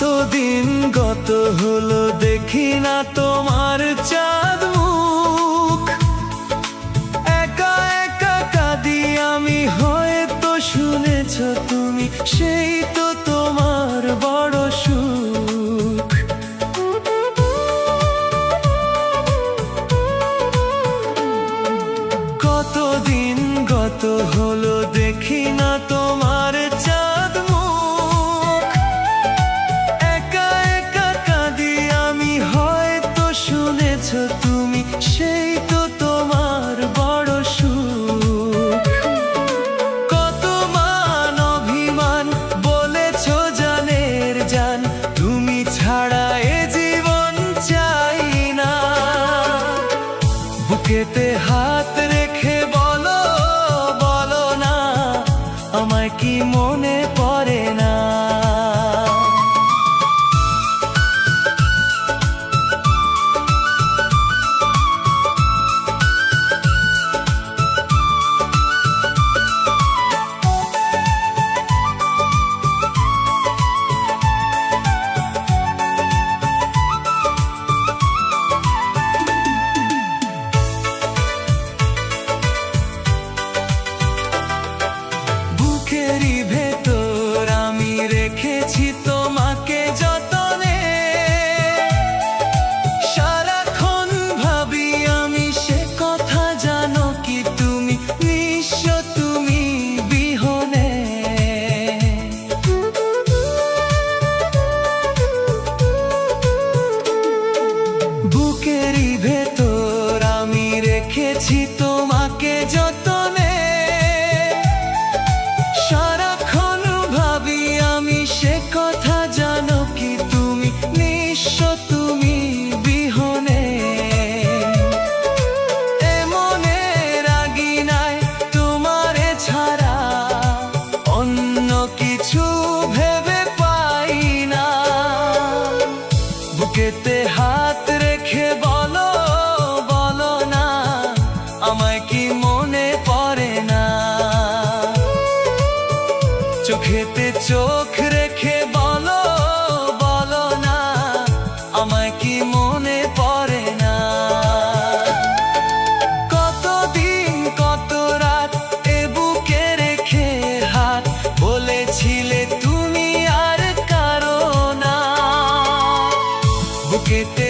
কতদিন গত হলো দেখি না তোমার চাঁদ মুখ। একা একা কাঁদি আমি, হয়তো শুনেছ তুমি, সেই তো তোমার বড় সুখ। কতদিন গত হলো দেখি না তোমার চাঁদ মুখ। একা একা কাঁদি আমি, হয়তো শুনেছ তুমি, সেই তো তোমার বড় সুখ। কত মান অভিমান বলেছ জানের জান, তুমি ছাড়া এ জীবন চাই না। বুকেতে হাত রেখে বলো, বলো না, আমায় কি মনে পড়ে না? বুকেরই ভেতর আমি রেখেছি তোমাকে যতনে। সারাক্ষণ ভাবি আমি সে কথা, জানো কি তুমি, নিঃস্ব তুমি বিহনে। বুকেরই ভেতর আমি রেখেছি তোমাকে যতনে। সারাক্ষণ ভাবি আমি সে কথা, জানো কি তুমি, নিঃস্ব তুমি বিহনে। এমনে রাগি নাই তোমারে ছাড়া, অন্য কিছু ভেবে পাই না। বুকেতে হাত রেখে বলো, বলো না, আমায় কি মনে পড়ে না? চোখেতে চোখ রেখে বলো, বলো না, আমায় কি মনে পড়ে না? কতদিন কত রাত এ বুকে রেখে হাত, বলেছিলে তুমি আর কারো না। বুকেতে